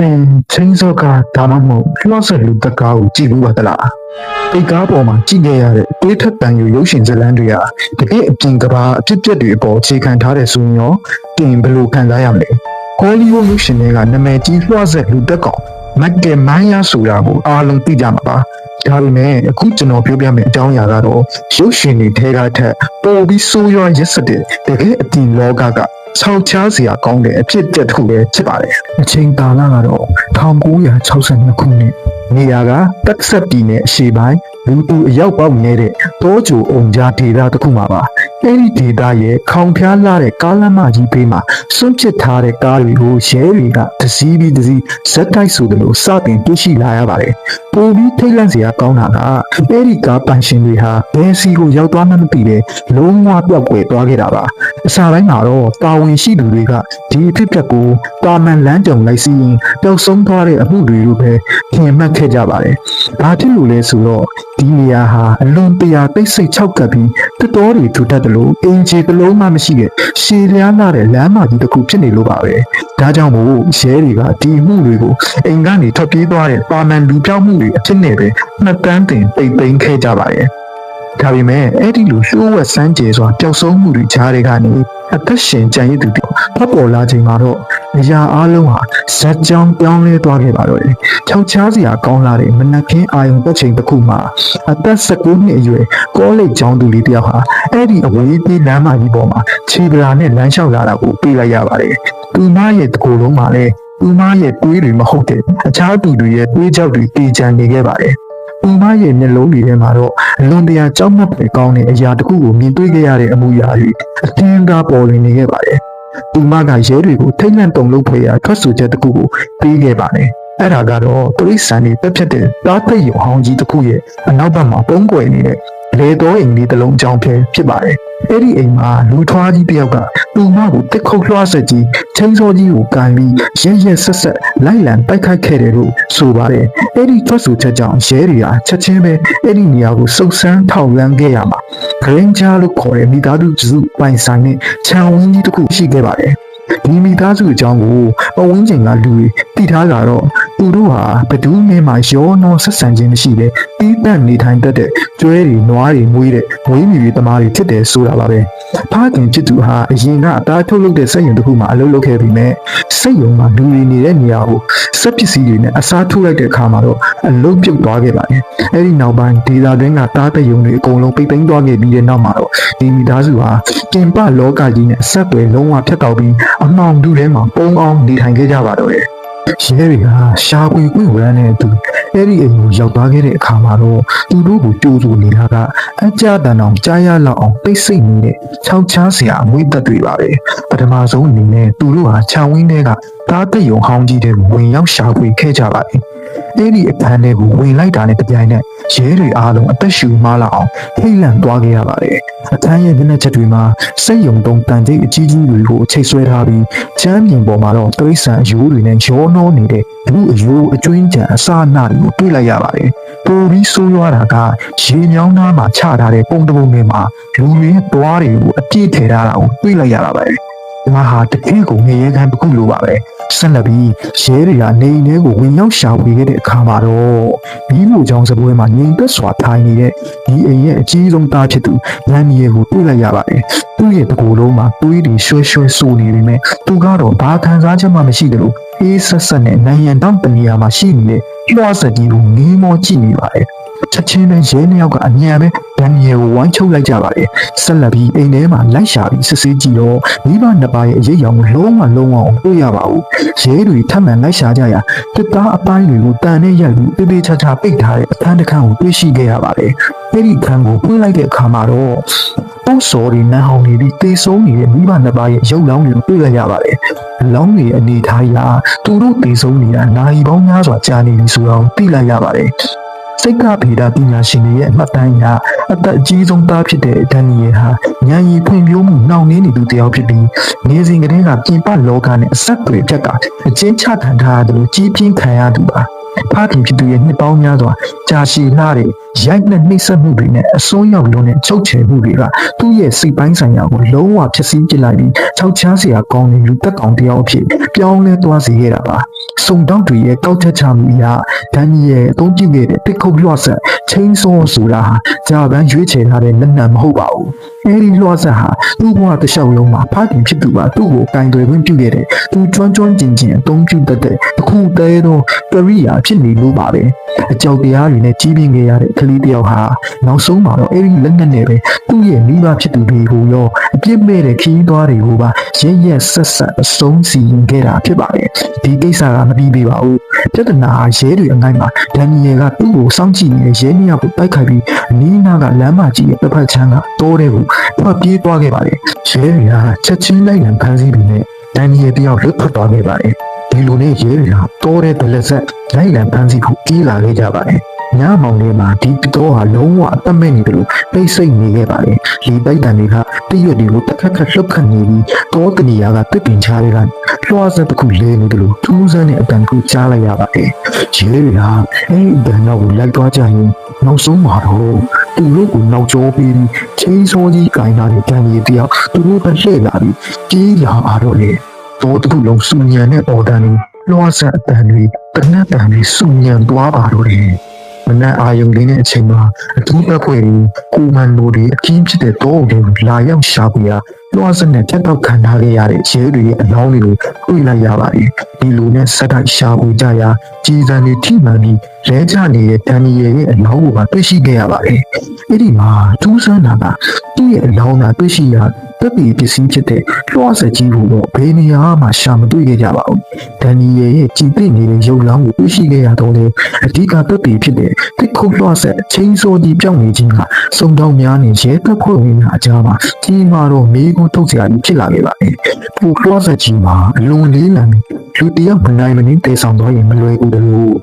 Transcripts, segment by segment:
ချင်းစောကဒါမှမဟုတ်လွှတ်ဆက်လူတကားကိုကြည့်ဘူးပါသလားဒီကားပေါ်မှာကြည့်ခဲ့ရတဲ့တွေးထက်တန်ယူရုပ်ရှင်ဇာတ်လမ်းတွေကတကယ်အပြင်ကဘာအဖြစ်အပျက်တွေအပေါ်အခြေခံထားတဲ့ဆိုရင်ရောတင်ဘယ်လိုခံစားရမလဲဟောလီဝုဒ်ရုပ်ရှင်တွေကနာမည်ကြီးလွှတ်ဆက်လူတက်ကောင်မက်ကယ်မိုင်းယာဆိုတာကိုအားလုံးသိကြမှာပါဒါပေမဲ့အခုကျွန်တော်ပြောပြမယ့်အကြောင်းအရာကတော့ရုပ်ရှင်တွေထဲကထက်ပိုပြီးဆိုးရွားရက်စတဲ့တကယ်အတင်လောကကဆောက်ချားစရာကောင်းတဲ့အဖြစ်အပျက်တစ်ခုပဲဖြစ်ပါတယ်အချိန်ကာလကတော့1962ခုနှစ်နေရာကတက်ဆက်ပြည်နယ်အရှေ့ပိုင်းလူတူအရောက်ပေါက်နေတဲ့တောကြိုအုံကြားဒေသတစ်ခုမှာပါအဲဒီဒေသရဲ့ခေါင်ဖျားလာတဲ့ကားလမ်းမကြီးဘေးမှာစွန့်ပစ်ထားတဲ့ကားတွေကိုရဲတွေကတစည်းပြီးတစည်းဇက်တိုက်ဆိုသလိုစတင်တွေ့ရှိလာရပါတယ်ပိုပြီးထိတ်လန့်စရာကောင်းတာကအဲဒီကားပန်ရှင်တွေဟာဘယ်စီကိုရောက်သွားမှမသိပဲလုံးဝပျောက်ကွယ်သွားခဲ့တာပါအစားပိုင်းမှာတော့တာဝန်ရှိသူတွေကဒီအဖြစ်အပျက်ကိုတာမန်လမ်းကြုံလိုက်စီရင်ပျောက်ဆုံးသွားတဲ့အမှုတွေလိုပဲထင်မှတ်ခဲ့ကြပါတယ်ဘာဖြစ်လို့လဲဆိုတော့ဒီနေရာဟာအလွန်တရာတိတ်ဆိတ်ခြောက်ကပ်ပြီးတတော်တွေထူထပ်တယ်လို့အင်ဂျီတစ်လုံးမှမရှိတဲ့ရှည်လျားလာတဲ့လမ်းမကြီးတစ်ခုဖြစ်နေလို့ပါပဲဒါကြောင့်မို့ရဲတွေကဒီမှုတွေကိုအိမ်ကနေထွက်ပြေးသွားတဲ့ပါမန်လူပြောင်းမှုတွေအဖြစ်နဲ့ပဲနှစ်တန်းတင်ပိတ်သိမ်းခဲ့ကြပါတယ်ဒါပေမဲ့အဲ့ဒီလိုရှိုးဝက်စမ်းကြဲစွာပျောက်ဆုံးမှုတွေကြားတွေကနေအသက်ရှင်ကြံရည်သူတွေဖတ်ပေါ်လာချိန်မှာတော့အရာအလုံးဟာဇက်ကြောင်ပြောင်းလဲသွားခဲ့ပါတော့တယ်။ချောက်ချားစရာကောင်းလာတဲ့မနက်ခင်းအာယုံပတ်ချိန်တစ်ခုမှာအသက်19နှစ်အရွယ်ကောလိပ်ကျောင်းသူလေးတစ်ယောက်ဟာအဲ့ဒီအဝေးပြေးလမ်းမကြီးပေါ်မှာခြေပလာနဲ့လမ်းလျှောက်လာတာကိုတွေ့လိုက်ရပါတယ်။သူမရဲ့တကိုယ်လုံးမှာလည်းသူမရဲ့တွေးတွေမဟုတ်တဲ့အခြားသူတွေရဲ့တွေးကြောက်တွေတေချမ်းနေခဲ့ပါတယ်။သူမရဲ့မျက်လုံးတွေထဲမှာတော့အလွန်တရာကြောက်မက်ဖွယ်ကောင်းတဲ့အရာတစ်ခုကိုမြင်တွေ့ခဲ့ရတဲ့အမှုရာတွေအထင်သာပေါ်လွင်နေခဲ့ပါတယ်။သူမကရဲတွေကိုထိတ်လန့်တုန်လှုပ်ဖွယ်ရာထွက်ဆိုချက်တစ်ခုကိုပေးခဲ့ပါတယ်။အဲ့ဒါကတော့တရိษံတွေတက်ဖြတ်တဲ့တားသိပ်ရုံဟောင်းကြီးတစ်ခုရဲ့အနောက်ဘက်မှာပုံကွယ်နေတဲ့လေတော်အိမ်လေးတစ်လုံးအကြောင်းဖြစ်ပါတယ်။အဲ့ဒီအိမ်မှာလူထွားကြီးတစ်ယောက်ကသူမကိုတစ်ခုတ်လွှားဆက်ကြီးချင်းစောကြီးကိုကန်ပြီးရက်ဆက်ဆက်လိုက်လံတိုက်ခိုက်ခဲ့တယ်လို့ဆိုပါတယ်။အဲ့ဒီထွက်ဆိုချက်ကြောင့်ရဲတွေကချက်ချင်းပဲအဲ့ဒီနေရာကိုစုံစမ်းထောက်လှမ်းခဲ့ရမှာဂရင်းချာလို့ခေါ်တဲ့မိသားစုပိုင်ဆိုင်တဲ့ခြံဝင်းကြီးတစ်ခုရှိခဲ့ပါတယ်။ဒီမိသားစုအကြောင်းကိုပဝန်းကျင်ကလူတွေသိထားကြတော့သူတို့ဟာဘဒူးနဲ့မှရောနှောဆက်ဆံခြင်းမရှိတဲ့တီးတန့်နေထိုင်တတ်တဲ့ကျွဲတွေနွားတွေမွေးတဲ့မွေးမြူရေးသမားတွေဖြစ်တယ်ဆိုတာပါပဲဖခင်ချစ်သူဟာအရင်ကအသားထုတ်လုပ်တဲ့စက်ရုံတစ်ခုမှာအလုပ်လုပ်ခဲ့ပြီးမဲ့စက်ရုံမှာလူတွေနေတဲ့နေရာကိုစက်ပစ္စည်းတွေနဲ့အစားထိုးလိုက်တဲ့အခါမှာတော့အလုပ်ပြုတ်သွားခဲ့ပါတယ်အဲဒီနောက်ပိုင်းဒေသတွင်းကတားတဲ့ရုံတွေအကုန်လုံးပိတ်သိမ်းသွားခဲ့ပြီးတဲ့နောက်မှာတော့ဒီမိသားစုဟာပြင်ပလောကကြီးနဲ့အဆက်အသွယ်လုံးဝဖြတ်တောက်ပြီးအမှောင်တူထဲမှာပုံအောင်နေထိုင်ခဲ့ကြပါတော့တယ်ရဲတွေကရှားပွေကွေ့ဝရမ်းတဲ့သူအဲ့ဒီအိမ်ကိုရောက်သွားခဲ့တဲ့အခါမှာတော့သူတို့ကိုကြိုးစိုးနေတာကအကြတန်အောင်ကြားရလောက်အောင်တိတ်ဆိတ်နေတဲ့ခြောက်ချားစရာအမွေးသက်တွေပါပဲပထမဆုံးအနေနဲ့သူတို့ဟာခြံဝင်းထဲကတားတဲ့ရုံဟောင်းကြီးတွေကိုဝင်ရောက်ရှာဖွေခဲ့ကြပါတယ်အဲ့ဒီအခန်းထဲကိုဝင်လိုက်တာနဲ့တပြိုင်နက်ရဲတွေအားလုံးအသက်ရှူမလာအောင်ထိတ်လန့်သွားခဲ့ရပါတယ်အခန်းရဲ့မျက်နှာချက်တွေမှာစက်ယုံတုံတန်တိတ်အကြီးကြီးတွေကိုချိတ်ဆွဲထားပြီးချမ်းပြင်ပေါ်မှာတော့တိရစ္ဆာန်အယိုးတွေနဲ့ရောနှောနေတဲ့လူအယိုးအကျွင်းကြံအစာအနှတွေကိုတွေ့လိုက်ရပါတယ်ပိုပြီးဆိုးရွားတာကရေမြောင်းသားမှာချထားတဲ့ပုံတပုံတွေမှာလူတွေရဲ့သွားတွေကိုအပြည့်ထည့်ထားတာကိုတွေ့လိုက်ရတာပဲဒီမှာဟာတကယ်ကိုငရေခမ်းတစ်ခုလိုပါပဲဆက်လက်ပြီးရဲတွေကနေအိမ်ထဲကိုဝင်ရောက်ရှာဖွေခဲ့တဲ့အခါမှာတော့မိဖို့ကြောင့်စပွဲမှာငြိမ်သက်စွာထိုင်နေတဲ့ဒီအိမ်ရဲ့အကြီးဆုံးသားဖြစ်သူရန်နီရဲ့ကိုတွေ့လိုက်ရပါတယ်သူ့ရဲ့တကူလုံးမှာတွေးတွေရွှဲရွှဲဆိုနေပေမဲ့သူကတော့ဘာခံစားချက်မှမရှိတယ်လို့အေးဆက်ဆက်နဲ့နိုင်ရန်တောင်းတနေရာမှာရှိနေတဲ့လွှားစက်ကြီးကိုငေးမောကြည့်နေပါတယ်ချက်ချင်းပဲရဲနှစ်ယောက်ကအမြန်ပဲဒန်နီယယ်ကိုဝိုင်းချုပ်လိုက်ကြပါတယ်ဆက်လက်ပြီးအိမ်ထဲမှာလိုက်ရှာပြီးစစ်ဆေးကြည့်တော့မိဘနှစ်ပါးရဲ့အရေးအယောင်ကိုလုံးဝတွေ့ရပါဘူးရဲတွေထပ်မံလိုက်ရှာကြရာတစ်သားအပိုင်းတွေကိုတန်နဲ့ရိုက်ပြီးတေးသေးချာချာပိတ်ထားတဲ့အခန်းတစ်ခန်းကိုတွေ့ရှိခဲ့ရပါတယ်အဲဒီအခန်းကိုဖွင့်လိုက်တဲ့အခါမှာတော့ပုံစော်တွေနန်းဟောင်းတွေပြီးတေးဆုံးနေတဲ့မိဘနှစ်ပါးရဲ့ရုပ်လောင်းတွေကိုတွေ့ရပါတယ်အလောင်းတွေအနေထားအရသူတို့တေးဆုံးနေတာနာရီပေါင်းများစွာကြာနေပြီဆိုတော့သိလိုက်ရပါတယ် စိတ်ကဗေဒပညာရှင်တွေရဲ့မှတ်တမ်းအရအသက်အကြီးဆုံးသားဖြစ်တဲ့ဒန်နီယယ်ဟာဉာဏ်ရည်ဖွံ့ဖြိုးမှုနှောင့်နှေးနေသူတစ်ယောက်ဖြစ်ပြီးနေစဉ်ကတည်းကပြင်ပလောကနဲ့အဆက်အသွယ်ဖြတ်တာအကျဉ်းချခံထားရတယ်လို့ကြီးပြင်းခံရသူပါဖခင်ဖြစ်သူရဲ့နှစ်ပေါင်းများစွာကြာရှည်လာတဲ့ရိုက်နှက်နှိမ့်ဆက်မှုတွေနဲ့အစွန်းရောက်လွန်းတဲ့ချုပ်ချယ်မှုတွေကသူ့ရဲ့စိတ်ပိုင်းဆိုင်ရာကိုလုံးဝဖျက်ဆီးပစ်လိုက်ပြီးခြောက်ချားစရာကောင်းတဲ့လူသက်ကောင်တစ်ယောက်အဖြစ်ပြောင်းလဲသွားစေခဲ့တာပါစုံတောက်တွေရဲ့ကောက်ချက်ချမှုအရဒန်နီယယ်အသုံးပြုခဲ့တဲ့တစ်ခုတ်လွှတ်ဆက်ချင်းစောဆိုတာဟာဂျာပန်ရွေးချယ်ထားတဲ့လက်နက်မဟုတ်ပါဘူးအဲဒီလွှတ်ဆက်ဟာသူ့ဘဝတစ်လျှောက်လုံးမှာဖခင်ဖြစ်သူကသူ့ကိုကင်တွယ်ခွင့်ပြုခဲ့တဲ့သူကျွမ်းကျင်အသုံးပြုတတ်တဲ့အခုတည်းသောကရိယာဖြစ်နေလို့ပါပဲအကြောက်တရားတွေနဲ့ကြီးပြင်းခဲ့ရတဲ့ကလေးတစ်ယောက်ဟာနောက်ဆုံးမှာတော့အဲဒီလက်နက်နဲ့ပဲသူ့ရဲ့မိဘဖြစ်သူတွေကိုရောအပြစ်မဲ့တဲ့ခီးသွားတွေကိုပါရက်ဆက်ဆက်အဆုံးစီရင်ခဲ့တာဖြစ်ပါတယ်ဒီကိစ္စကမပြီးသေးပါဘူးပြဿနာရဲတွေအငိုင်းမှာဒန်နီယယ်ကသူ့ကိုစောင့်ကြည့်နေတဲ့ရဲနှစ်ယောက်ကိုတိုက်ခိုက်ပြီးအနီးနားကလမ်းမကြီးရဲ့တစ်ဖက်ခြမ်းကတိုးတဲ့ကိုထွက်ပြေးသွားခဲ့ပါတယ်ရဲတွေကချက်ချင်းလိုက်လံဖမ်းဆီးပြီးနဲ့ဒန်နီယယ်တယောက်လွတ်ထွက်သွားခဲ့ပါတယ်ဒီလိုနဲ့ရဲတွေကတိုးတဲ့ဒလက်ဆက်လိုက်လံဖမ်းဆီးဖို့ပြေးလာခဲ့ကြပါတယ်ညမောင်လေးမှာဒီတော့ဟာလုံးဝအသက်မဲ့နေတယ်လို့ပိတ်ဆိတ်နေခဲ့ပါတယ်လေတိုက်တန်တွေကတရွတ်တွေကိုတစ်ခါခါလှုပ်ခတ်နေပြီးတောတနေရာကတစ်ပင်ချားတွေကလွှားဆက်တစ်ခုလဲနေတယ်လို့ထူးဆန်းတဲ့အတန်ကိုကြားလိုက်ရပါတယ်ရဲတွေကအဲဒီအတန်တော့ကိုလိုက်သွားကြရင်နောက်ဆုံးမှာတော့သူတို့ကိုနောက်ကျောပြီးချင်းစောကြီးကင်လာတဲ့တန်ကြီးတယောက်သူတို့ပဲလှည့်လာပြီးကြီးလာအားတော့လေတော့တစ်ခုလုံးစုညံတဲ့အော်တန်တွေလွှားဆက်အတန်တွေတနက်တန်တွေစုညံသွားပါတော့တယ်မနက်အာယုံလေးနဲ့အချိန်မှာအထူးအဖွဲကိုမန်လိုတွေအကြီးဖြစ်တဲ့တောအုပ်တွေကိုလာရောက်ရှာဖွေရလွှားစက်နဲ့ဖြတ်တောက်ခံထားခဲ့ရတဲ့ရဲတွေရဲ့အလောင်းတွေကိုတွေ့လိုက်ရပါတယ်ဒီလိုနဲ့ဆက်တိုက်ရှာဖွေကြရာကြီးစံတွေထိမှန်ပြီးလဲကျနေတဲ့ဒန်နီယယ်ရဲ့အလောင်းကိုပါတွေ့ရှိခဲ့ရပါတယ်အဲ့ဒီမှာထူးဆန်းတာကသူ့ရဲ့အလောင်းကတွေ့ရှိရတပ်ပီပစ္စည်းဖြစ်တဲ့လွှားစက်ကြီးကိုတော့ဘယ်နေရာမှရှာမတွေ့ခဲ့ကြပါဘူးဒန်နီယယ်ရဲ့ကြည်သိနေတဲ့ရုပ်လောင်းကိုတွေ့ရှိခဲ့ရတော့လေအဓိကတပ်ပီဖြစ်တဲ့တစ်ခုလွှားစက်ချင်းစောကြီးပြောင်းနေခြင်းကစုံတောင်းများနဲ့ရဲတပ်ဖွဲ့ဝင်များအကြားမှာကြီးမာတော့မေးခွန်းထုတ်စရာကြီးဖြစ်လာခဲ့ပါတယ်ပူလွှားစက်ကြီးမှာအလွန်လေးလံလူတယောက်မနိုင်မနှင်းတည်ဆောင်သွားရင်မလွယ်ဘူးလို့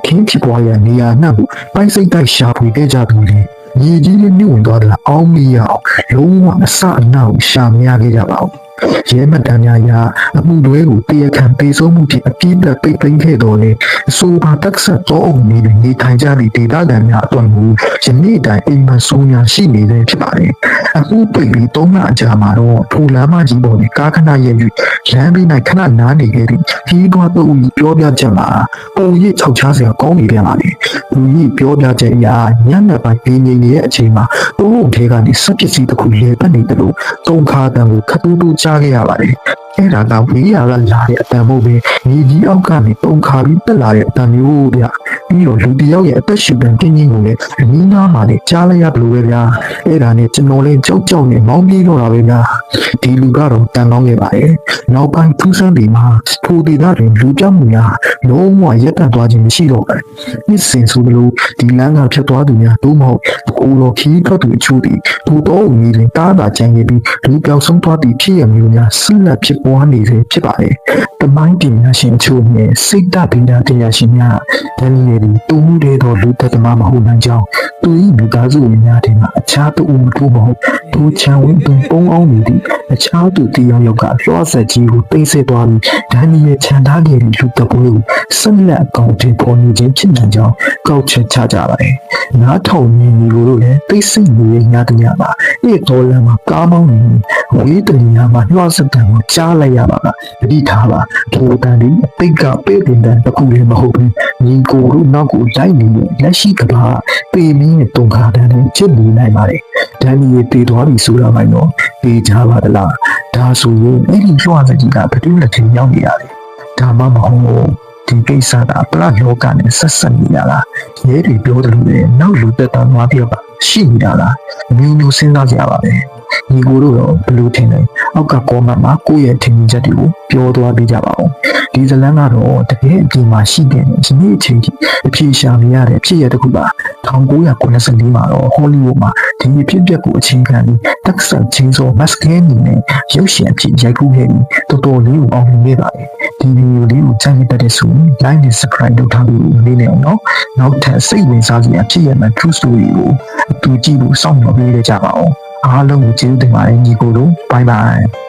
ခင်းဖြစ်သွားရနေရာနှံ့ကိုပိုင်းစိတ်တိုက်ရှာဖွေခဲ့ကြသူတွေညီကြီးလေးမြုပ်ဝင်သွားတယ်အောင်းမရအောင်လုံးဝအစအနောက်ရှာမရခဲ့ကြပါဘူးရဲမတန်းများရာအမှုတွေကိုတရားခံပေးဆုံးမှုဖြင့်အပြည့်အပိတ်သိမ်းခဲ့တော်လေအဆိုပါတက်ဆက်တော့အုံနေနေထိုင်ကြသည့်ဒေသခံများအတွက်မူယနေ့တိုင်အိမ်မဆိုးများရှိနေတဲ့ဖြစ်ပါတယ်အခုပိတ်ပြီး3လအကြာမှာတော့ထိုလမ်းမကြီးပေါ်နဲ့ကားခဏရဲ့ယူလမ်းဘေး၌ခဏနားနေခဲ့သည့်ဒီတော့သူ့ပြောပြချက်မှာပုံရိပ်6ချားစရာကောင်းနေပြန်ပါလေသူကြီးပြောပြချက်အရညနေပိုင်းပြင်းနေတဲ့အချိန်မှာသူ့ဘုံထဲကနေစက်ပစ္စည်းတစ်ခုလဲပတ်နေတယ်လို့သုံးခါတန်ကိုခတ်တူးတူးကြားခဲ့ရပါတယ်အဲ့ဒါကဝေးရကလာတဲ့အတန်မို့ပဲညီကြီးအောက်ကနေတုံခါပြီးတက်လာတဲ့အတန်မျိုးဗျပြီးတော့လူတယောက်ရဲ့အသက်ရှူတဲ့တင်းကြီးကိုလည်းအနည်းနားမှာလည်းကြားလိုက်ရဘလို့ပဲဗျာအဲ့ဒါနဲ့ကျွန်တော်လည်းကြောက်နေမောင်းပြေးတော့တာပဲဗျာဒီလူကတော့တန်ကောင်းခဲ့ပါတယ်နောက်ပိုင်းထူးဆန်းပြီးမှထိုဒေသတွင်လူကြောက်မှုများလုံးဝရက်တန့်သွားခြင်းမရှိတော့ဘူးနှစ်စဉ်ဆိုလို့ဒီလမ်းကဖြတ်သွားသူများတို့မဟုတ်ကိုလိုခီးထွက်သူအချို့ဒီသူတော့ဦးကြီးတားတာကြံခဲ့ပြီးလူပြောက်ဆုံးသွားသည့်ဖြစ်ရမျိုးများဆက်လက်ဖြစ်ပွားနေစေဖြစ်ပါတယ်။တမိုင်းပညာရှင်အချို့နဲ့စိတ်ဓာတ်ပညာပညာရှင်များဒန်နီယယ်ဒီတူးတဲ့တော့လူသက်သမားမဟုတ်နိုင်ကြောင်းသူ၏မိသားစုဝင်များတင်မှာအခြားသူမတူမဟုတ်သူချံဝင်းသူပုံအောင်နေသည့်အခြားသူတယောက်ကလွှားဆက်ကြီးကိုတိတ်ဆိတ်သွားပြီးဒန်နီယယ်ခြံထားခဲ့တဲ့လူတစ်ပွဲကိုဆက်လက်အကောင့်တွေပေါ်နေခြင်းဖြစ်နိုင်ကြောင်းကောက်ချက်ချကြပါတယ်။နားထောင်နေလူတို့လည်းတိတ်ဆိတ်နေတဲ့ညတညမှာအဲ့တော်လမ်းမှာကားမောင်းနေဝေးတနေရာမှာလွှားဆက်တံကိုကြားလိုက်ရပါကတတိထားပါထိုတန်ဒီအပိတ်ကပေးတင်တဲ့တစ်ခုလည်းမဟုတ်ဘူးညီကိုတို့နောက်ကိုလိုက်နေတဲ့လက်ရှိကဘာပေမင်းနဲ့တုံခါတန်းနဲ့ချစ်နေနိုင်ပါတယ်ဒန်နီယယ်တည်သွားပြီဆိုတာမှတော့သိကြပါသလားဒါဆိုရင်အဲ့ဒီလွှားစကြီးကဘယ်သူလက်ထင်ရောက်နေရလဲဒါမှမဟုတ်ဒီကိစ္စကပလတ်လောကနဲ့ဆက်ဆက်နေတာလားရဲတွေပြောတယ်လို့လည်းနောက်လူသက်သားသွားပြပါရှိနေတာလားမျိုးမျိုးစဉ်းစားကြပါပဲညီကိုတို့တော့ဘလို့ထင်လဲအောက်ကကောမန့်မှာကိုယ့်ရဲ့ထင်မြင်ချက်တွေကိုပြောသွားပေးကြပါဦးဒီဇလန်းကတော့တကယ်အပြင်မှာရှိတဲ့ဒီနေ့အချိန်ကြီးအပြေရှာနေရတဲ့ဖြစ်ရတဲ့ခုပါ1994မှာတော့ဟောလိဝုဒ်မှာဒီအဖြစ်အပျက်ကိုအခြေခံပြီးတက်ဆန်ချင်းစောမတ်စကဲနီနဲ့ရုပ်ရှင်အဖြစ်ရိုက်ကူးခဲ့ပြီးတော်တော်လေးကိုအောင်မြင်ခဲ့ပါတယ် ဒီဗီဒီယိုလေးကိုကြိုက်တဲ့ဆိုရင် like နဲ့ subscribe လုပ်ထားလို့မလေးနဲ့အောင်နော်နောက်ထပ်စိတ်ဝင်စားစရာဖြစ်ရမယ့် true story ကိုအတူကြည့်ဖို့စောင့်မျှော်ပေးကြပါအောင်အားလုံးကိုကျေးဇူးတင်ပါတယ်ညီကိုတို့ bye bye